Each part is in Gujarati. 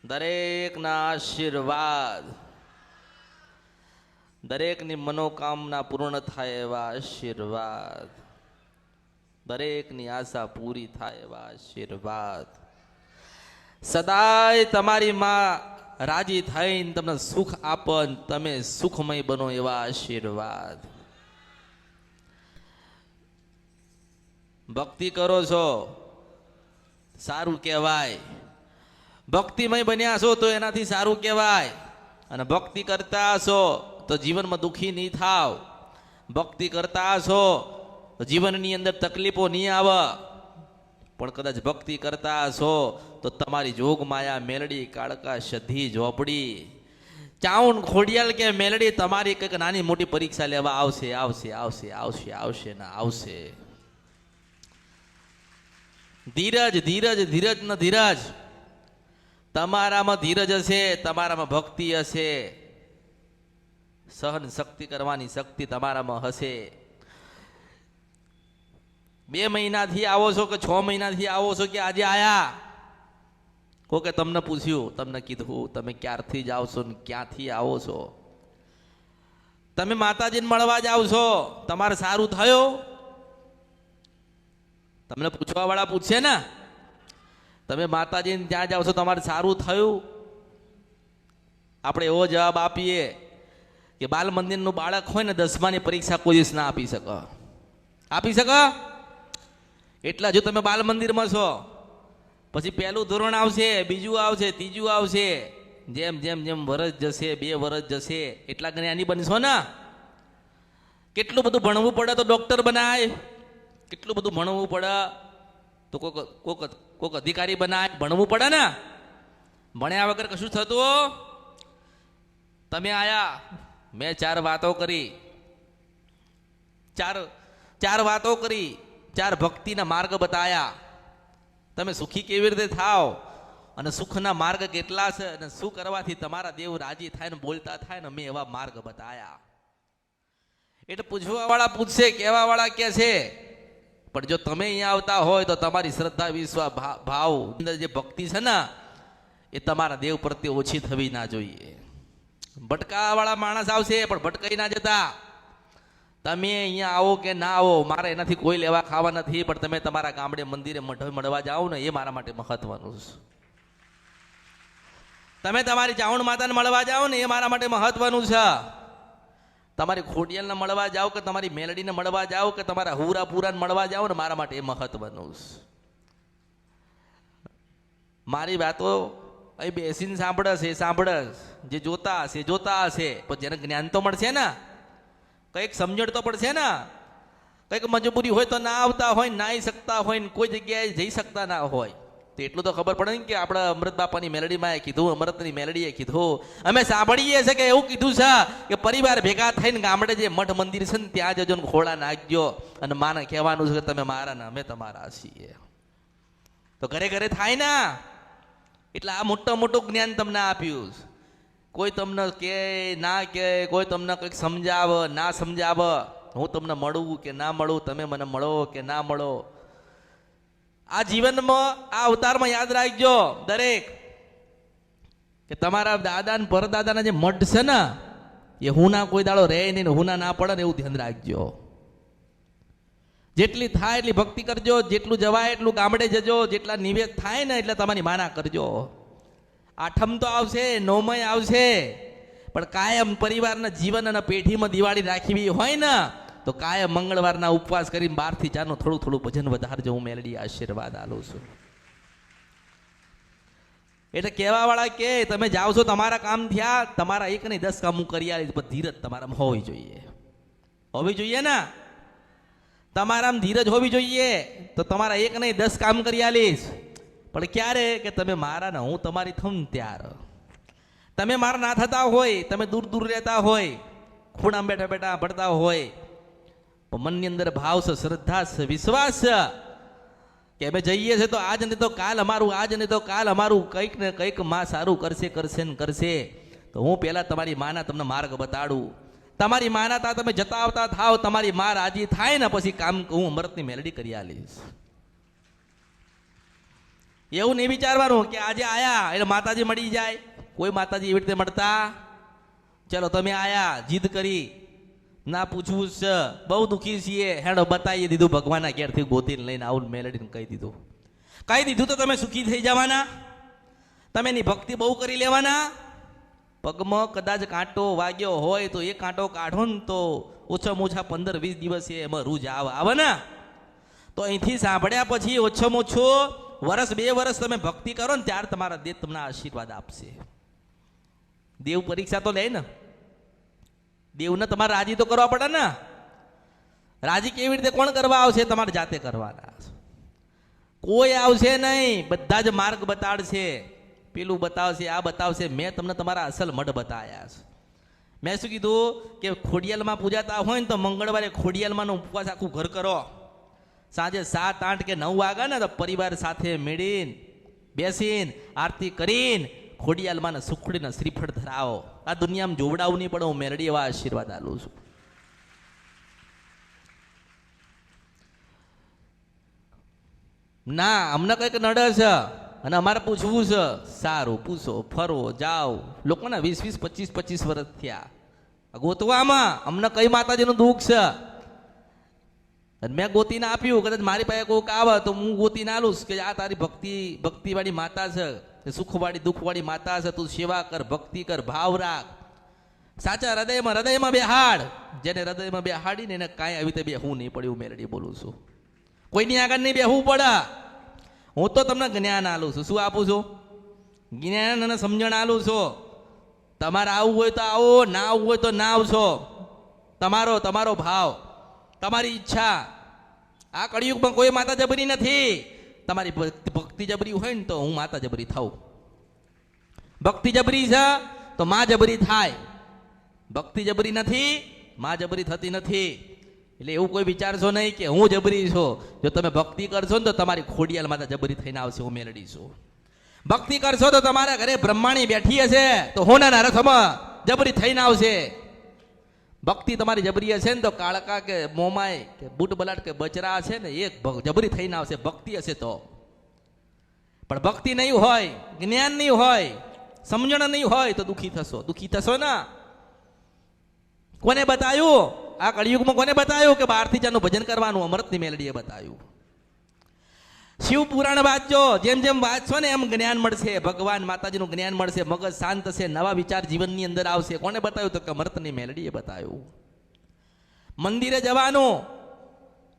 દરેકના આશીર્વાદ, દરેકની મનોકામના પૂર્ણ થાય એવા આશીર્વાદ, દરેકની આશા પૂરી થાય એવા આશીર્વાદ, સદાય તમારી માં રાજી થઈને તમને સુખ આપે, તમે સુખમય બનો એવા આશીર્વાદ. ભક્તિ કરો છો સારું કહેવાય, ભક્તિમય બન્યા છો તો એનાથી સારું કહેવાય. અને ભક્તિ કરતા હશો તો જીવનમાં દુઃખી નહીં થાવ, ભક્તિ કરતા હશો તો જીવનની અંદર તકલીફો નહીં આવે. પણ કદાચ ભક્તિ કરતા હશો તો તમારી જોગ માયા મેલડી કાળકા સધી ઝોપડી ચાઉન ખોડિયાલ કે મેલડી તમારી કંઈક નાની મોટી પરીક્ષા લેવા આવશે આવશે આવશે આવશે આવશે ને આવશે. ધીરજ ધીરજ ધીરજ ન ધીરજ, તમારામાં ધીરજ હશે, તમારામાં ભક્તિ હશે, સહન શક્તિ કરવાની શક્તિ તમારામાં હશે. 2 મહિનાથી આવો છો કે 6 મહિનાથી આવો છો કે આજે આયા, કોકે તમને પૂછ્યું, તમને કીધું તમે ક્યારથી જ આવશો ને ક્યાંથી આવો છો? તમે માતાજીને મળવા જાવ છો, તમારે સારું થયું? તમને પૂછવા વાળા પૂછશે ને, તમે માતાજીને ત્યાં જાવ છો તમારે સારું થયું? આપણે એવો જવાબ આપીએ કે બાલ મંદિરનું બાળક હોય ને 10માની પરીક્ષા કોઈ દિવસ ના આપી શકે. આપી શકે? એટલા જો તમે બાલ મંદિરમાં છો, પછી 1લું ધોરણ આવશે, 2જું આવશે, 3જું આવશે, જેમ જેમ જેમ વર્ષ જશે, 2 વર્ષ જશે, એટલા જ્ઞાની બનશો ને. કેટલું બધું ભણવું પડે તો ડોક્ટર બનાય, કેટલું બધું ભણવું પડે તો કોક અધિકારી બનાય, ભણવું પડે ને. ભણ્યા વગર કશું થતું? તમે આયા, મેં 4 વાતો કરી, 4 વાતો કરી, 4 ભક્તિના માર્ગ બતાયા. તમે સુખી કેવી રીતે થાવ અને સુખના માર્ગ કેટલા છે અને શું કરવાથી તમારા દેવ રાજી થાય ને બોલતા થાય ને, મેં એવા માર્ગ બતાયા. એટલે પૂછવા વાળા પૂછશે, કહેવા વાળા કહે છે. પણ જો તમે અહીંયા આવતા હોય તો તમારી શ્રદ્ધા વિશ્વાસ ભાવ અંદર જે ભક્તિ છે ને એ તમારા દેવ પ્રત્યે ઓછી થવી ના જોઈએ. ભટકા વાળા માણસ આવશે પણ ભટકાઈ ના જતા. તમે અહીંયા આવો કે ના આવો મારે એનાથી કોઈ લેવા ખાવા નથી, પણ તમે તમારા ગામડે મંદિરે મઢ મળવા જાઓ ને એ મારા માટે મહત્વનું છે. તમે તમારી ચાવણ માતાને મળવા જાઓ ને એ મારા માટે મહત્વનું છે. તમારી ખોડિયાલને મળવા જાઓ કે તમારી મેલડીને મળવા જાઓ કે તમારા હુરાપુરાને મળવા જાઓ ને મારા માટે એ મહત્વનું છે. મારી વાતો અહીં બેસીને સાંભળશે, જે જોતા હશે જોતા હશે, પણ જેને જ્ઞાન તો મળશે ને, કંઈક સમજણ તો પડશે ને. કંઈક મજબૂરી હોય તો ના આવતા હોય, ના આવી શકતા હોય ને કોઈ જગ્યાએ જઈ શકતા ના હોય, તો એટલું તો ખબર પડે ને કે આપણા અમૃત બાપાની મેલડીમાં કીધું, અમૃતની મેલડીએ કીધું, અમે સાંભળીએ છે કે એવું કીધું છે કે પરિવાર ભેગા થઈને ગામડે જે મઠ મંદિર છે ને ત્યાં જજો ને ખોળા નાખજો અને માને કહેવાનું છે કે તમે મારા ને અમે તમારા છીએ. તો ઘરે ઘરે થાય ને. એટલે આ મોટું જ્ઞાન તમને આપ્યું. કોઈ તમને કે ના કે, કોઈ તમને કંઈક સમજાવ ના સમજાવ, હું તમને મળું કે ના મળું, તમે મને મળો કે ના મળો, આ જીવનમાં આ અવતારમાં યાદ રાખજો દરેક કે તમારા દાદા ને પરદાદાના જે મઢ છે ને એ હું ના કોઈ દાડો રહે નહીં, હું ના પડે ને એવું ધ્યાન રાખજો. જેટલી થાય એટલી ભક્તિ કરજો, જેટલું જવાય એટલું ગામડે જજો, જેટલા નિવેદ થાય ને એટલે તમારી માના કરજો. 8મ તો આવશે, 9મય આવશે, પણ કાયમ પરિવારના જીવન અને પેઢીમાં દિવાળી રાખવી હોય ને તો કાયમ મંગળવારના ઉપવાસ કરીને 12 થી 4 થોડું થોડું ભજન વધારજો. હું મેલડી આશીર્વાદ આલું છું. એટલે કહેવા વાળા કે તમે જાઓ છો તમારા કામ થયા, તમારા 1 નહીં 10 કામ હું કરી આવીશ, પણ ધીરજ તમારામાં હોવી જોઈએ. હોવી જોઈએ ને. તમારામાં ધીરજ હોવી જોઈએ તો તમારા 1 નહીં 10 કામ કરી આલીશ. પણ ક્યારે કે તમે મારા ને હું તમારી થઉં ને ત્યારે. તમે મારા ના થતા હોય, તમે દૂર દૂર રહેતા હોય, ખૂણામાં બેઠા બેઠા ભણતા હોય, પણ મનની અંદર ભાવ છે, શ્રદ્ધા છે, વિશ્વાસ છે કે અમે જઈએ છીએ તો આજ નહીં તો કાલ અમારું, આજ નહીં તો કાલ અમારું કંઈક ને કંઈક માં સારું કરશે કરશે ને કરશે. તો હું પહેલા તમારી માના તમને માર્ગ બતાડું. તમારી માના તા તમે જતા આવતા થાવ, તમારી માં રાજી થાય ને પછી કામ હું અમૃતની મેલડી કરી આલીશ. એવું નહીં વિચારવાનું કે આજે આયા એટલે માતાજી મળી જાય. કોઈ માતાજી એવી રીતે મળતા. ચલો તમે આયા, જીદ કરી, ના પૂછવું છે, બહુ દુઃખી છીએ, હેડો બતાવી દીધું, ભગવાનના ઘેરથી ગોતીને લઈને આવું મેલડીને કહી દીધું. કહી દીધું તો તમે સુખી થઈ જવાના? તમે એની ભક્તિ બહુ કરી લેવાના? પગમાં કદાચ કાંટો વાગ્યો હોય તો એ કાંટો કાઢો ને તો ઓછામાં ઓછા 15-20 દિવસ એમાં રૂજ આવે ને. તો અહીંથી સાંભળ્યા પછી ઓછામાં ઓછો વર્ષ 2 વર્ષ તમે ભક્તિ કરો ને ત્યારે તમારા દેવ તમને આશીર્વાદ આપશે. દેવ પરીક્ષા તો લે ને. દેવને તમારે રાજી તો કરવા પડે ને. રાજી કેવી રીતે કોણ કરવા આવશે? તમારે જાતે કરવાના. કોઈ આવશે નહીં, બધા જ માર્ગ બતાડશે. પેલું બતાવશે, આ બતાવશે. મેં તમને તમારા અસલ મઢ બતાવ્યા છે. મેં શું કીધું કે ખોડિયાલમાં પૂજાતા હોય ને તો મંગળવારે ખોડિયાલમાંનો ઉપવાસ આખું ઘર કરો. સાંજે 7, 8 કે 9 વાગ્યા ને તો પરિવાર સાથે મેળીને બેસીને આરતી કરીને ખોડિયાલમાં સુખડીને શ્રીફળ ધરાવો. આ દુનિયામાં જોવડાવું નહીં, પણ હું મેરડી એવા આશીર્વાદ આલું છું. ના અમને કંઈક નડે છે અને અમારે પૂછવું છે. સારું, પૂછો, ફરો, જાઓ. લોકોના 20-20, 25-25 વર્ષ થયા ગોતવામાં. અમને કઈ માતાજીનું દુઃખ છે? મેં ગોતીને આપ્યું. કદાચ મારી પાસે કોઈક આવે તો હું ગોતીને આલું કે આ તારી ભક્તિવાળી માતા છે, સુખવાળી દુઃખવાળી માતા છે, તું સેવા કર, ભક્તિ કર, ભાવ રાખ. સાચા હૃદયમાં બેહાડ. જેને હૃદયમાં બેહાડીને એને કાંઈ આવી રીતે બેહવું નહીં પડ્યું. મેરડી બોલું છું, કોઈની આગળ નહીં બેહવું પડે. હું તો તમને જ્ઞાન આલું છું. શું આપું છું? જ્ઞાન અને સમજણ આલું છું. તમારે આવવું હોય તો આવો, ના આવવું હોય તો ના આવશો. તમારો ભાવ, તમારી ઈચ્છા. આ કળિયુગમાં કોઈ માતા જબરી નથી. તમારી ભક્તિ જબરી હોય ને તો હું માતા જબરી થાઉં. ભક્તિ જબરી છે તો માં જબરી થાય. ભક્તિ જબરી નથી, માં જબરી થતી નથી. એટલે એવું કોઈ વિચારશો નહીં કે હું જબરી છું. જો તમે ભક્તિ કરશો ને તો તમારી ખોડિયાલ માતા જબરી થઈને આવશે. હું મેલડી છું. ભક્તિ કરશો તો તમારા ઘરે બ્રહ્માણી બેઠી હશે તો હોનાના રથમાં જબરી થઈને આવશે. ભક્તિ તમારી જબરી હશે ને તો કાળકા કે મોમાય કે બૂટ બલાટ કે બચરા છે ને એક જબરી થઈને આવશે. ભક્તિ હશે તો. પણ ભક્તિ નહીં હોય, જ્ઞાન નહીં હોય, સમજણ નહીં હોય તો દુઃખી થશો ને. કોને બતાવ્યું આ કળિયુગમાં? કોને બતાવ્યું કે બહારથી જાનું ભજન કરવાનું? અમૃતની મેલડીએ બતાવ્યું. શિવ પુરાણ વાંચજો. જેમ જેમ વાંચશો ને એમ જ્ઞાન મળશે. ભગવાન માતાજીનું જ્ઞાન મળશે. મગજ શાંત થશે. નવા વિચાર જીવનની અંદર આવશે. કોને બતાવ્યું? તો કે અમૃતની મેલડીએ બતાવ્યું. મંદિરે જવાનું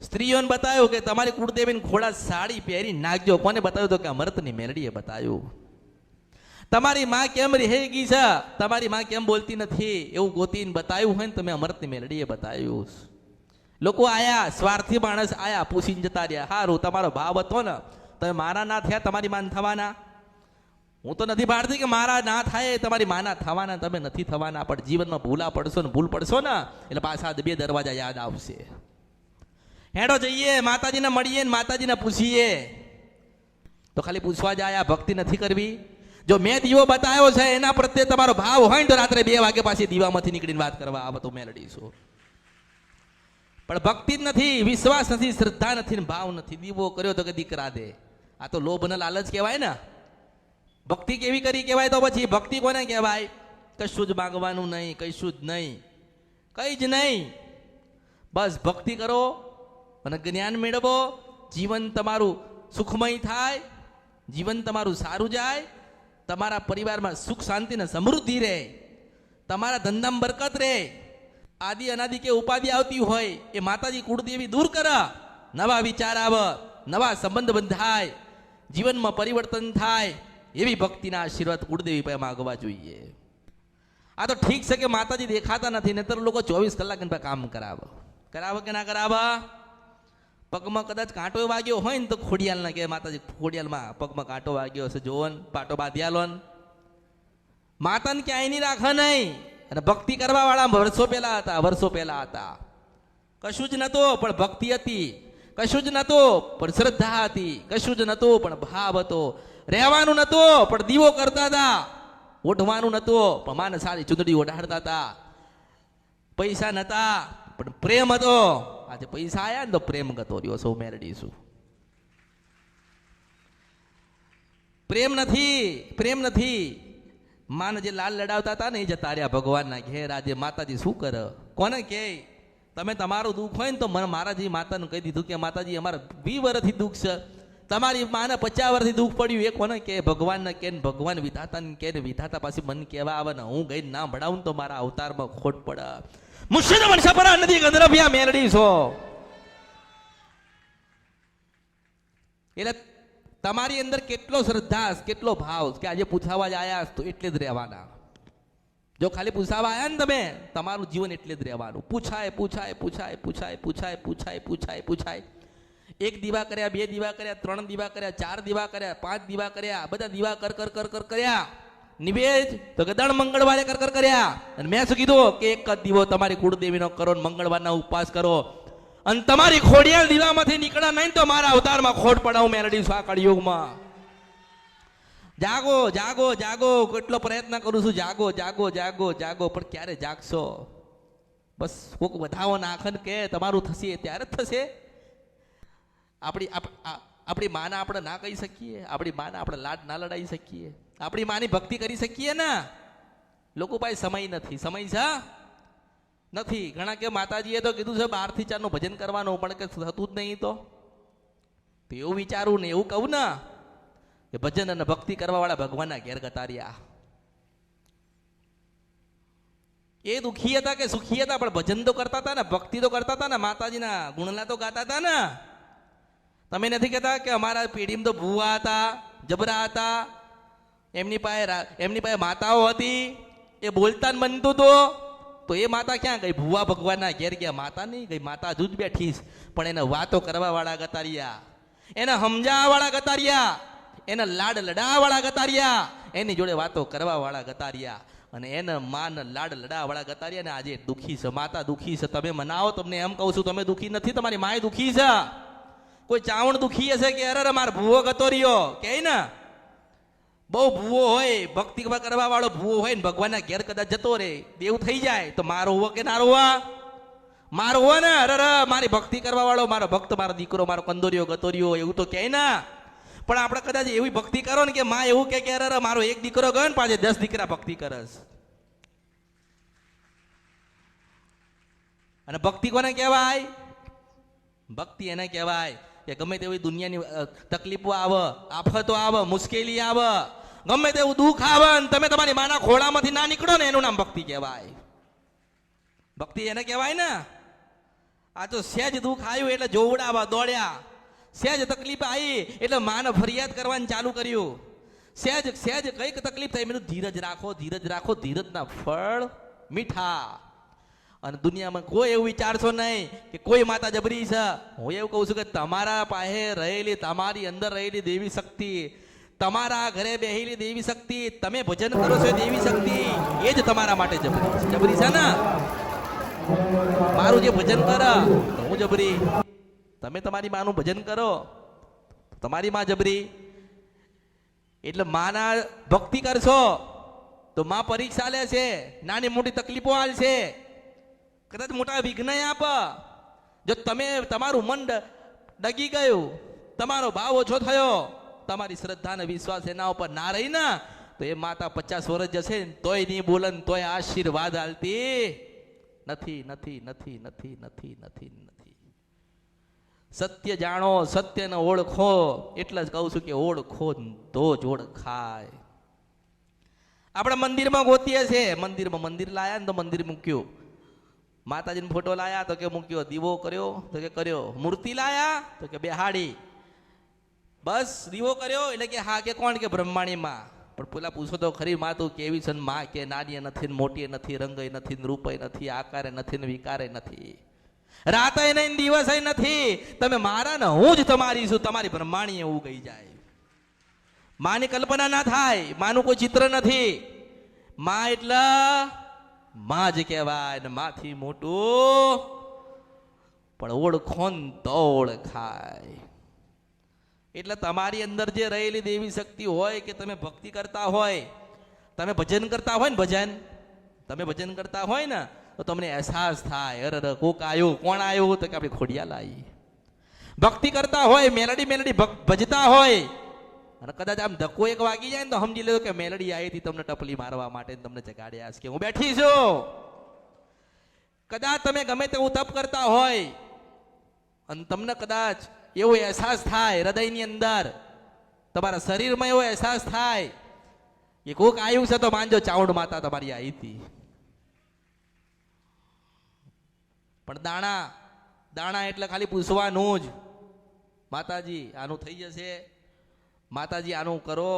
સ્ત્રીઓને બતાવ્યું કે તમારી કુળદેવીને ખોળા સાડી પહેરી નાખજો. કોને બતાવ્યું? તો કે અમૃતની મેલડીએ બતાવ્યું. તમારી માં કેમ રહી ગઈ છે, તમારી માં કેમ બોલતી નથી, એવું ગોતીને બતાવ્યું હોય ને તમે અમૃતની મેલડીએ બતાવ્યું. લોકો આયા, સ્વાર્થી માણસ આયા, પૂછીને જતા રહ્યા. સારું, તમારો ભાવ હતો ને, તમે મારા ના થયા, તમારી માન થવાના. હું તો નથી પાડતી કે મારા ના થાય તમારી માના થવાના, તમે નથી થવાના. પણ જીવનમાં ભૂલ પડશો ને એટલે પાછા 2 દરવાજા યાદ આવશે. હેડો જઈએ, માતાજીને મળીએ ને માતાજીને પૂછીએ. તો ખાલી પૂછવા જાય, ભક્તિ નથી કરવી. જો મેં દીવો બતાવ્યો છે એના પ્રત્યે તમારો ભાવ હોય ને તો રાત્રે 2 વાગે પાછી દીવામાંથી નીકળીને વાત કરવા આવે તો મેલડી છું. પણ ભક્તિ જ નથી, વિશ્વાસ નથી, શ્રદ્ધા નથી, ભાવ નથી. દીવો કર્યો તો કે દીકરા દે. આ તો લોભ ને લાલચ કહેવાય ને. ભક્તિ કેવી કરી કહેવાય? તો પછી ભક્તિ કોને કહેવાય? કશું જ માંગવાનું નહીં, કશું જ નહીં, કઈ જ નહીં. બસ ભક્તિ કરો અને જ્ઞાન મેળવો. જીવન તમારું સુખમય થાય, જીવન તમારું સારું જાય, તમારા પરિવારમાં સુખ શાંતિ ને સમૃદ્ધિ રહે, તમારા ધંધામાં બરકત રહે. આદિ અનાદિ કે ઉપાધિ આવતી હોય એ માતાજી કુળદેવી દૂર કરે. નવા વિચાર આવે, નવા સંબંધ બંધાય, જીવનમાં પરિવર્તન થાય. એવી ભક્તિના આશીર્વાદ કુળદેવી પાસે માગવા જોઈએ. આ તો ઠીક છે કે માતાજી દેખાતા નથી, નહીતર લોકો 24 કલાક એના કામ કરાવે કે ના કરાવે? પગમાં કદાચ કાંટો વાગ્યો હોય ને તો ખોડિયાલના કે માતાજી ખોડિયાલમાં પગમાં કાંટો વાગ્યો હશે, જોવો ને પાટો બાંધ્યાલો ને. માતાને ક્યાંય નહીં રાખે નહીં. અને ભક્તિ કરવા વાળા વર્ષો પહેલા હતા. કશું જ નતો પણ ભક્તિ હતી, કશું જ નતો પણ શ્રદ્ધા હતી, કશું જ નતો પણ ભાવ હતો. રહેવાનું નતો પણ દીવો કરતા હતા, ઓઢવાનું નતો પણ માને સારી ચૂંદડી ઓઢાડતા હતા. પૈસા નતા પણ પ્રેમ હતો. આજે પૈસા આયા ને તો પ્રેમ ગતો રહ્યો. સૌ મેરડી છું. પ્રેમ નથી, પ્રેમ નથી. માને જે લાલ લડાવતા હતા ને એ જતા રહ્યા ભગવાનના ઘેર. આજે માતાજી શું કરે? કોને કે તમે તમારું દુઃખ હોય ને તો મને મારાજી માતાને કહી દીધું કે માતાજી અમારે 20 વર્ષથી દુઃખ છે, તમારી માને 50 વર્ષથી દુઃખ પડ્યું. એ કોને કે? ભગવાનને કે, ભગવાન વિધાતાને કે, વિધાતા પાછી મને કહેવા આવે ને હું ગઈ ના ભણાવું તો મારા અવતારમાં ખોટ પડે. મુશ્કેલ વંશપરા નથી ગંધર્વ્યા મેલડી છો. એટલે તમારી અંદર કેટલો શ્રદ્ધા, કેટલો ભાવ કે આજે પૂછાવા જ આયા તો એટલે જ રહેવાના. જો ખાલી પૂછાવા આયા ને તમે, તમારું જીવન એટલે જ રહેવાનું. પૂછાય પૂછાય પૂછાય પૂછાય પૂછાય પૂછાય પૂછાય પૂછાય. 1 દીવા કર્યા, 2 દીવા કર્યા, 3 દીવા કર્યા, 4 દીવા કર્યા, 5 દીવા કર્યા, બધા દીવા કર કર કર કર કર્યા. નિવેદ તો કે દર મંગળવારે કર કર કર્યા. અને મેં શું કીધું કે એક જ દીવો તમારી કુળદેવીનો કરો, મંગળવારના ઉપવાસ કરો. અને તમારી ખોડિયાલ દીવામાંથી નીકળ્યા નહીં તો મારા અવતારમાં ખોટ પડાવું મેલડી છું આ કળિયુગમાં. જાગો જાગો જાગો, કેટલો પ્રયત્ન કરું છું. જાગો જાગો જાગો જાગો, પણ ક્યારે જાગશો? બસ કોક વધાવો નાખન કે તમારું થશે ત્યારે જ થશે. આપણી માને આપણે ના કહી શકીએ, આપણી માને આપણે લાડ ના લડાઈ શકીએ, આપણી માની ભક્તિ કરી શકીએ ને? લોકો પાસે સમય નથી. સમય છે નથી. ઘણા કે માતાજીએ તો કીધું છે 12 થી 4 નું ભજન કરવાનું, પણ કે થતું જ નહીં. તો એવું વિચારું ને એવું કહું ને કે ભજન અને ભક્તિ કરવા વાળા ભગવાનના ઘેર ગતાર્યા. એ દુખી હતા કે સુખી હતા, પણ ભજન તો કરતા હતા ને, ભક્તિ તો કરતા હતા ને, માતાજીના ગુણલા તો ગાતા હતા ને. તમે નથી કહેતા કે અમારા પેઢીમાં તો ભૂવા હતા, જબરા હતા, એમની પાસે માતાઓ હતી, એ બોલતા ને બનતું તો એ માતા ક્યાં ગઈ? ભૂવા ભગવાનના ઘેર ગયા. માતા નહીં ગઈ, માતા હજુ જ બેઠી, પણ એને વાતો કરવા વાળા ગતાર્યા, એને સમજાવવા વાળા ગતાર્યા, એને લાડ લડાવવા વાળા ગતાર્યા, એની જોડે વાતો કરવા વાળા ગતાર્યા, અને એને માન લાડ લડાવવા વાળા ગતાર્યા. ને આજે દુખી છે, માતા દુખી છે. તમે મનાવો, તમને એમ કહું છું, તમે દુખી નથી, તમારી માય દુખી છે. કોઈ ચાવણ દુખી હશે કે અરે મારો ભૂવો ગતો રહ્યો કે ને, બહુ ભૂવો હોય, ભક્તિ કરવા વાળો ભૂવો હોય ને ભગવાનના ઘેર કદાચ જતો રહે, દેવું થઈ જાય તો મારો હોવો કે ના રોવા? મારો હોવા ને. અરે મારી ભક્તિ કરવા વાળો મારો ભક્ત, મારો દીકરો, મારો કંદોરિયો ગતોરિયો, એવું તો કહે ને. પણ આપણે કદાચ એવી ભક્તિ કરો ને કે માં એવું કે અરે મારો એક દીકરો ગયો ને પાછે 10 દીકરા ભક્તિ કરસ. અને ભક્તિ કોને કહેવાય? ભક્તિ એને કહેવાય કે ગમે તેવી દુનિયાની તકલીફો આવે, આફતો આવે, મુશ્કેલી આવે, ગમે તેવું દુઃખ આવે ને તમે તમારી માના ખોળામાંથી ના નીકળો ને, એનું નામ ભક્તિ કહેવાય. ભક્તિ એને કહેવાય ને. આ તો સહેજ દુઃખ આવ્યું એટલે જોવડાવા દોડ્યા, સહેજ તકલીફ આવી એટલે માને ફરિયાદ કરવાનું ચાલુ કર્યું, સહેજ કઈક તકલીફ થઈ, મેં ધીરજ રાખો, ધીરજ રાખો, ધીરજના ફળ મીઠા. અને દુનિયામાં કોઈ એવું વિચારશો નહીં કે કોઈ માતા જબરી છે. હું એવું કહું છું કે તમારા પાસે રહેલી, તમારી અંદર રહેલી દેવી શક્તિ, તમારા ઘરે બેહેલી દેવી શક્તિ, તમે ભજન કરો છો દેવી શક્તિ, એ જ તમારા માટે જબરી છે ને. મારું જે ભજન કરે તો હું જબરી, તમે તમારી માનું ભજન કરો તમારી માં જબરી. એટલે માના ભક્તિ કરશો તો માં પરીક્ષા લે છે, નાની મોટી તકલીફો હાલ છે, કદાચ મોટા વિઘ્ન આપ. જો તમે તમારું મન ડગી ગયું, તમારો ભાવ ઓછો થયો, તમારી શ્રદ્ધા અને વિશ્વાસ એના ઉપર ના રહી ને, તો એ માતા 50 વર્ષ જશે તોય નહીં બોલે, તોય આશીર્વાદ આલતી નથી નથી નથી નથી નથી નથી નથી. સત્ય જાણો, સત્યને ઓળખો. એટલે જ કહું છું કે ઓળખો તો જ ઓળખાય. આપણે મંદિરમાં ગોતીએ છીએ, મંદિર લાયા ને તો મંદિર મૂક્યું, માતાજીનો ફોટો લાયા તો કે મૂક્યો, દીવો કર્યો તો કે કર્યો, મૂર્તિ લાયા તો કે બેહાડી, બસ દીવો કર્યો એટલે કે હા કે કોણ કે બ્રહ્માણી માં. પણ પેલા પૂછો તો ખરી માં તું કેવી છે? માં કે નાની નથી, મોટી નથી, રંગય નથી, રૂપય નથી, આકારે નથી, વિકારે નથી, રાતે નહીં, દિવસે નથી. તમે મારા ને હું જ તમારી છું, તમારી બ્રહ્માણી એવું કહી જાય. માની કલ્પના ના થાય, માનું કોઈ ચિત્ર નથી. માં એટલે માં જ કહેવાય ને, માંથી મોટું. પણ ઓળખો તો ઓળખાય. એટલે તમારી અંદર જે રહેલી દેવી શક્તિ હોય કે તમે ભક્તિ કરતા હોય, તમે ભજન કરતા હોય ને, તમે ભજન કરતા હોય ને તો તમને અહેસાસ થાય, અરે કોક આવ્યો, કોણ આવ્યો? તો કે આપણી ખોડિયાલ આવી. ભક્તિ કરતા હોય, મેલડી ભજતા હોય અને કદાચ આમ ધક્કો એક વાગી જાય ને તો સમજી લેજો કે મેલડી આવી હતી તમને ટપલી મારવા માટે, તમને જગાડ્યા છે કે હું બેઠી છું. કદાચ તમે ગમે તેવું તપ કરતા હોય અને તમને કદાચ એવો અહેસાસ થાય હૃદયની અંદર, તમારા શરીરમાં એવો અહેસાસ થાય કે કોક આવ્યું છે, તો માનજો ચાઉંડ માતા તમારી આવી હતી. પણ દાણા દાણા એટલે ખાલી પૂછવાનું જ, માતાજી આનું થઈ જશે, માતાજી આનું કરો.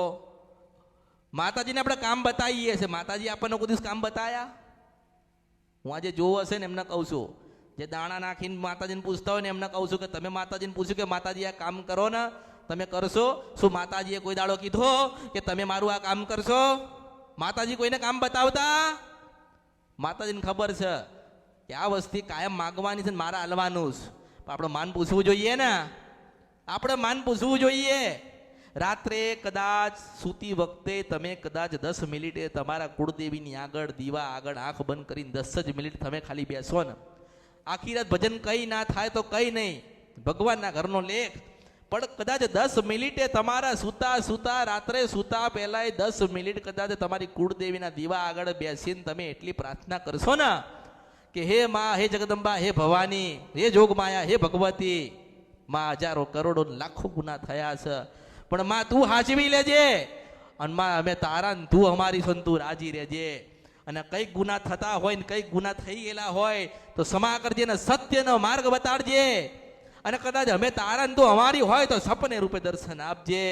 માતાજીને આપણે કામ બતાવીએ છીએ. માતાજી આપણને કોઈ દિવસ કામ બતાયા? હું આજે જોવું હશે ને એમને કહું છું, જે દાણા નાખીને માતાજીને પૂછતા હોય ને એમને કહું છું કે તમે માતાજીને પૂછ્યું કે માતાજી આ કામ કરો ને, તમે કરશો? શું માતાજીએ કોઈ દાડો કીધો કે તમે મારું આ કામ કરશો? માતાજી કોઈને કામ બતાવતા? માતાજીને ખબર છે કે આ વસ્તુ કાયમ માગવાની છે ને મારા હલવાનું જ. આપણે માન પૂછવું જોઈએ ને, આપણે માન પૂછવું જોઈએ. રાત્રે કદાચ સૂતી વખતે તમે કદાચ 10 મિનિટે તમારા કુળદેવીની આગળ દીવા આગળ આંખ બંધ કરીને 10 જ મિનિટ તમે ખાલી બેસો ને, આખી રાત ભજન કઈ ના થાય તો કઈ નહીં, ભગવાનના ઘરનો લેખ, પણ કદાચ 10 મિનિટે તમારા સૂતા રાત્રે સૂતા પહેલા 10 મિનિટ કદાચ તમારી કુળદેવીના દીવા આગળ બેસીને તમે એટલી પ્રાર્થના કરશો ને કે હે માં, હે જગદંબા, હે ભવાની, હે જોગમાયા, હે ભગવતી, માં હજારો કરોડો લાખો ગુના થયા છે, પણ માં તું હાચવી લેજે, અને માં અમે તારા ને તું અમારી છો, તું રાજી રહેજે. અને કઈક ગુના થતા હોય ને કઈક ગુના થઈ ગયેલા હોય તો ક્ષમા કરજે ને સત્યનો માર્ગ બતાડજે. અને કદાચ અમે તારા ને તું અમારી હોય તો સપને રૂપે દર્શન આપજે.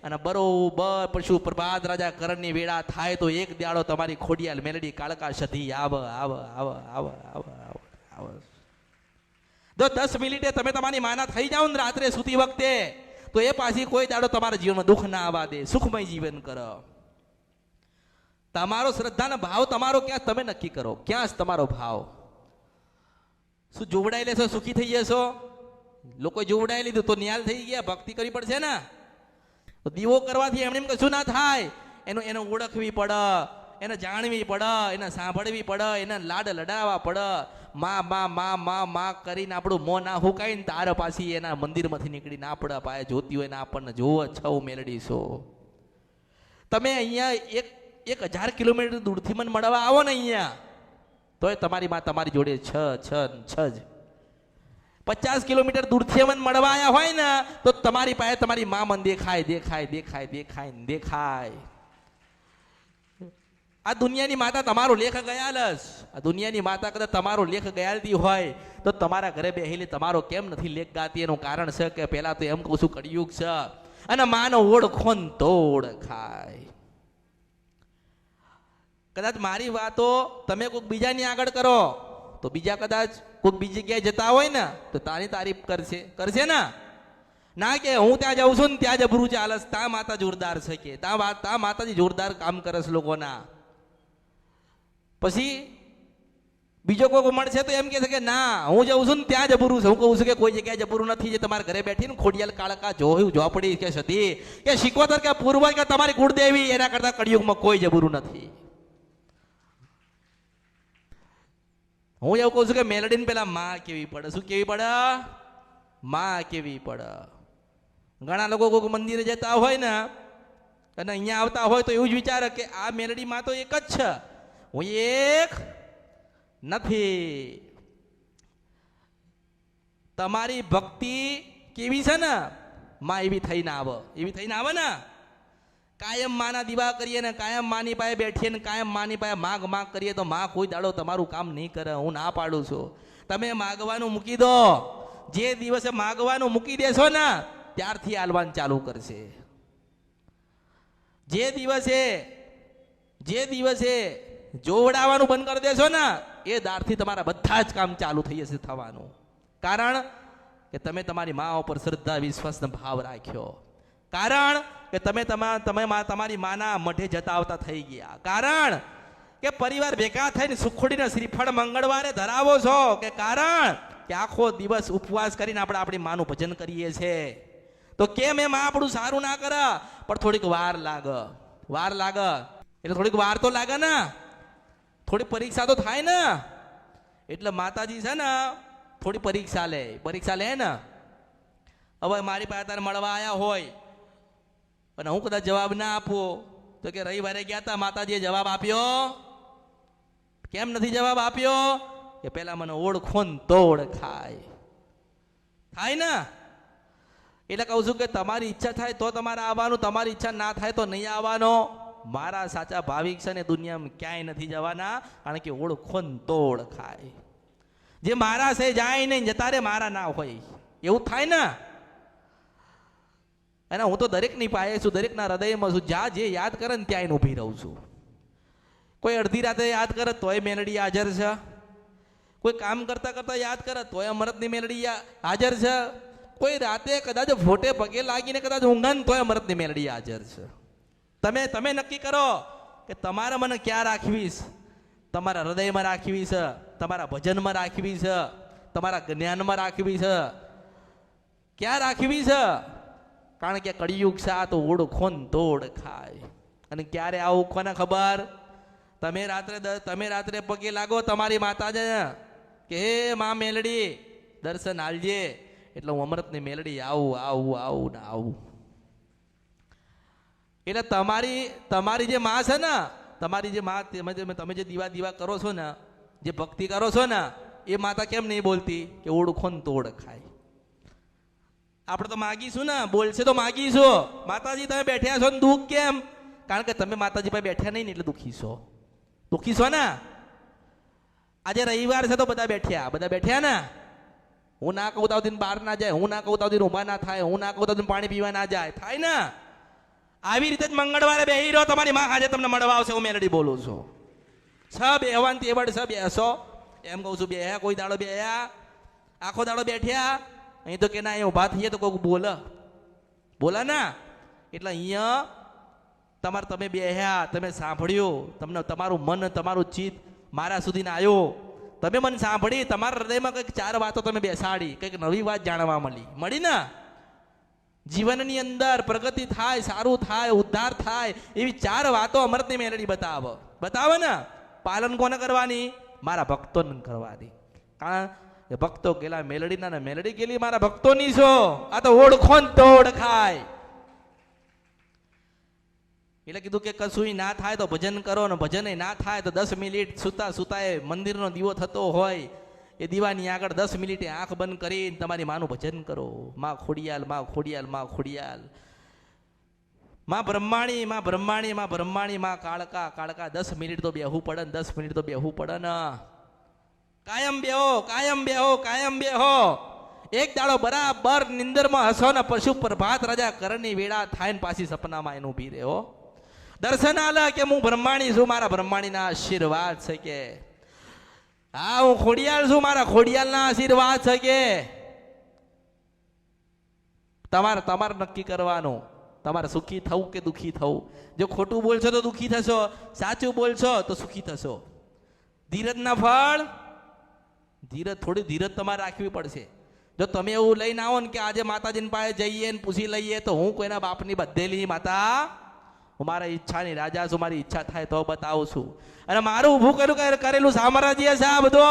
અને બરોબર પશુ પ્રભાત રાજા કરણની વેળા થાય તો એક દાડો તમારી ખોડિયાલ મેલડી કાળકા સધી આવ આવ આવ આવ આવ આવ. જો 10 મિનિટે તમે તમારી માના થઈ જાઓ ને રાત્રે સૂતી વખતે, તો એ પાછી કોઈ દાડો તમારા જીવનમાં દુઃખ ના આવવા દે, સુખમય જીવન કરો. તમારો શ્રદ્ધાનો ભાવ તમારો ક્યાં તમે નક્કી કરો, ક્યાં તમારો ભાવ? શું જોવડાઈ લેશો સુખી થઈ જશો? લોકો જોવડાઈ લીધું તો નિહાલ થઈ ગયા, ભક્તિ કરવી પડશે ને. તો દીવો કરવાથી એમને એમ કશું ના થાય, એને ઓળખવી પડે, એને જાણવી પડે, એને સાંભળવી પડે, એને લાડ લડાવવા પડે. માં માં માં માં માં કરીને આપણું મોં ના હુકાય ને તારે પાછી એના મંદિરમાંથી નીકળીને આપણા પાસે જોતી હોય ને આપણને જોવો છ મેળડીશો. તમે અહીંયા 1000 કિલોમીટર દૂરથી મને મળવા આવો ને અહીંયા, તોય તમારી માં તમારી જોડે છ જ. 50 કિલોમીટર દૂરથી મને મળવા આવ્યા હોય ને તો તમારી પાસે તમારી માં મને દેખાય દેખાય દેખાય દેખાય દેખાય. આ દુનિયાની માતા તમારો લેખ ગયાલ જ. આ દુનિયાની માતા કદાચ તમારો લેખ ગયાલતી હોય તો તમારા ઘરે બેહેલી તમારો કેમ નથી લેખ ગાતી? એનું કારણ છે કે પહેલા તો એમ કહું છું કળિયુગ છે, અને માનો ઓળખો ને તો ઓળખાય. કદાચ મારી વાતો તમે કોઈક બીજાની આગળ કરો તો બીજા કદાચ કોઈક બીજી જગ્યાએ જતા હોય ને તો તારી તારીફ કરશે ને. ના કે હું ત્યાં જાઉં છું ને ત્યાં જબરું ચાલસ, તા માતા જોરદાર છે કે તા માતાજી જોરદાર કામ કરે છે લોકોના. પછી બીજો કોઈ મળશે તો એમ કે છે કે ના હું જાઉં છું ને ત્યાં જબરું છે. હું કહું છું કે કોઈ જગ્યાએ જબરું નથી. જે તમારા ઘરે બેઠી ને ખોડિયાલ કાળકા જોયું ઝોપડી કે સતી કે શીખવતર કે પૂર્વજ કે તમારી કુળદેવી, એના કરતા કળિયુગમાં કોઈ જબરું નથી. હું એવું કહું છું કે મેલડીને પેલા માં કેવી પડે. શું કેવી પડે? માં કેવી પડે. ઘણા લોકો કોઈ મંદિરે જતા હોય ને અને અહીંયા આવતા હોય તો એવું જ વિચારે કે આ મેલડી માં તો એક જ છે, હું એક નથી. તમારી ભક્તિ કેવી છે ને માં એવી થઈને આવે, એવી થઈને આવે ને. કાયમ માના દીવા કરીએ ને કાયમ માની પાસે બેઠીએ ને કાયમ માની પાસે માગ કરીએ તો માં કોઈ દાડો તમારું કામ નહીં કરે. હું ના પાડું છું. તમે માગવાનું મૂકી દો. જે દિવસે માગવાનું મૂકી દેશો ને ત્યારથી આલવાન ચાલુ કરશે. જે દિવસે જોવડાવવાનું બંધ કરી દેશો ને એ દારથી તમારા બધા જ કામ ચાલુ થઈ જશે થવાનું. કારણ કે તમે તમારી મા ઉપર શ્રદ્ધા વિશ્વાસનો ભાવ રાખ્યો. કારણ કે તમે તમારી માના મઢે જતા આવતા થઈ ગયા. કારણ કે પરિવાર ભેગા થઈને સુખોડીને શ્રીફળ મંગળવારે ધરાવો છો. કે કારણ કે આખો દિવસ ઉપવાસ કરીને આપણે આપણી માનું ભજન કરીએ છીએ. તો કેમ એમ આપણું સારું ના કરે? પણ થોડીક વાર લાગે એટલે થોડીક વાર તો લાગે ને, થોડી પરીક્ષા તો થાય ને. એટલે માતાજી છે ને થોડી પરીક્ષા લે ને. હવે મારી પાસે તારે મળવા આવ્યા હોય અને હું કદાચ જવાબ ના આપું તો કે રવિવારે ગયા હતા માતાજીએ જવાબ આપ્યો, કેમ નથી જવાબ આપ્યો? કે પેલા મને ઓળખો ને તો ઓળખાય. થાય ને? એટલે કહું છું કે તમારી ઈચ્છા થાય તો તમારે આવવાનું, તમારી ઈચ્છા ના થાય તો નહીં આવવાનો. મારા સાચા ભાવિક છે ને દુનિયામાં ક્યાંય નથી જવાના, કારણ કે ઓળખો ને તો ઓળખાય. જે મારા છે જાય નહીં, જતા રે મારા ના હોય, એવું થાય ને. અને હું તો દરેકની પાસે છું, દરેકના હૃદયમાં છું. જ્યાં જે યાદ કરે ને ત્યાં ઊભી રહું છું. કોઈ અડધી રાતે યાદ કરે તોય મેલડી હાજર છે, કોઈ કામ કરતા કરતા યાદ કરે તોય અમૃતની મેલડી હાજર છે, કોઈ રાતે કદાચ ફોટે પગે લાગીને કદાચ ઊંઘન તોય અમૃતની મેલડી હાજર છે. તમે નક્કી કરો કે તમારે મને ક્યાં રાખવીશ. તમારા હૃદયમાં રાખવી છે, તમારા ભજનમાં રાખવી છે, તમારા જ્ઞાનમાં રાખવી છે, ક્યાં રાખવી છે? કારણ કે કળિયુગ છે તો ઓળખો ને તો ઓળખાય. અને ક્યારે આવું કોને ખબર? તમે રાત્રે પગે લાગો તમારી માતાજી કે હે માં મેલડી દર્શન આલજે, એટલે હું અમૃતની મેલડી આવું ને આવું. એટલે તમારી જે માં છે ને, તમારી જે માં, તમે જે દીવા કરો છો ને, જે ભક્તિ કરો છો ને, એ માતા કેમ નહીં બોલતી કે ઓળખો ને તો ઓળખાય? આપણે તો માગીશું ને, બોલશે તો માગીશું. માતાજી તમે બેઠ્યા છો ને દુઃખ કેમ? કારણ કે તમે માતાજી પાસે બેઠ્યા નહીં ને એટલે દુઃખી છો ને. આજે રવિવાર છે તો બધા બેઠ્યા ને. હું ના કહું તો બહાર ના જાય, હું ના કહું તો ઊભા ના થાય, હું ના કહું તો પાણી પીવા ના જાય, થાય ને. આવી રીતે જ મંગળવારે બેહી રહ્યો, તમારી માં આજે તમને મળવા આવશે. હું મેલડી બોલું છું. બેહવાન તેવડ બેસો, એમ કહું છું. બેહ્યા કોઈ દાડો બેહ્યા? આખો દાડો બેઠ્યા? અહીં તો કે ના અહીંયા ઉભા થઈએ તો કોઈક બોલા ના. એટલે અહીંયા તમે બેહ્યા, તમે સાંભળ્યું, તમને તમારું મન, તમારું ચિત્ત મારા સુધી આવ્યો, તમે મને સાંભળી, તમારા હૃદયમાં કંઈક ચાર વાતો તમે બેસાડી, કંઈક નવી વાત જાણવા મળી ને. જીવનની અંદર પ્રગતિ થાય, સારું થાય, ઉદ્ધાર થાય, એવી ચાર વાતો અમૃતની મેલડી બતાવે ને. પાલન કોને કરવાની? મારા ભક્તોને કરવાની. કારણ કે ભક્તો ગેલા મેલડીના ને મેલડી ગેલી મારા ભક્તોની છો. આ તો ઓળખો ને તો ઓળખાય. એટલે કીધું કે કશું ના થાય તો ભજન કરો, ને ભજન ના થાય તો 10 મિનિટ સુતા એ મંદિરનો દીવો થતો હોય, એ દીવાની આગળ 10 મિનિટે આંખ બંધ કરીને તમારી માનું ભજન કરો. માં ખોડિયાલ, માં ખોડિયાલ, માં ખોડિયાલ, માં બ્રહ્માણી, માં બ્રહ્માણી, માં બ્રહ્માણી, માં કાળકા, કાળકા. 10 મિનિટ તો બેહવું પડે ને, 10 મિનિટ તો બેહવું પડે ને. કાયમ બેહો. એક દાડો બરાબર નિંદરમાં હસો ને પશુ પ્રભાત રાજા કરની વેળા થાય ને પાછી સપનામાં એનું ઉભી રહે. દર્શન આલે કે હું બ્રહ્માણી છું, મારા બ્રહ્માણીના આશીર્વાદ છે. કે હા હું ખોડિયાલ છું, મારા ખોડિયાલના આશીર્વાદ છે. કે તમારે નક્કી કરવાનું, તમારે સુખી થવું કે દુઃખી થવું. જો ખોટું બોલશો તો દુઃખી થશો, સાચું બોલશો તો સુખી થશો. ધીરજના ફળ, થોડી ધીરજ તમારે રાખવી પડશે. જો તમે એવું લઈને આવો ને કે આજે માતાજીની પાસે જઈએ ને પૂછી લઈએ તો હું કોઈના બાપની બધેલી માતા, હું મારા ઈચ્છાની રાજા છું, મારી ઈચ્છા થાય તો બતાવું છું. અને મારું ઊભું કરેલું સામ્રાજ્ય છે આ બધો,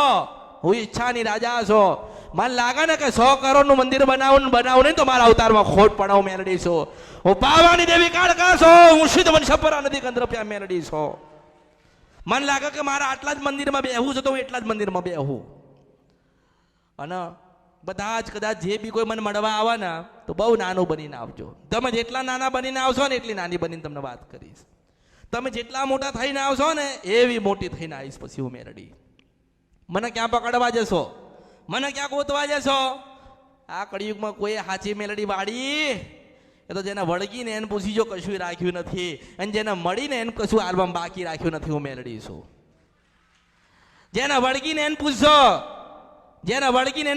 હું ઈચ્છાની રાજા છું. મને લાગે ને કે 100 કરોડનું મંદિર બનાવું નહીં તો મારા અવતારમાં ખોટ પડાવું મેલડી છું. હું પાવાની દેવી કાળકા છું, હું સિદ્ધ વંશપરા નદી કંદ્રપ્યા મેલડી છું. મને લાગે કે મારા આટલા જ મંદિરમાં બેહવું છે તો હું એટલા જ મંદિરમાં બેહું. અને બધા જ કદાચ જે બી કોઈ મને મળવા આવે ને તો બહુ નાનું બનીને આવજો. તમે જેટલા નાના બનીને આવશો ને એટલી નાની બનીને તમને વાત કરીશ. તમે જેટલા મોટા થઈને આવશો ને એવી મોટી થઈને આવીશ પછી હું મેલડી. મને ક્યાં પકડવા જશો, મને ક્યાં ગોતવા જશો? આ કળિયુગમાં કોઈ સાચી મેલડી વાળી એ તો જેને વળગીને એને પૂછીજો કશું રાખ્યું નથી, અને જેને મળીને એને કશું આલ્બમ બાકી રાખ્યું નથી. હું મેલડી છું. જેને વળગીને એને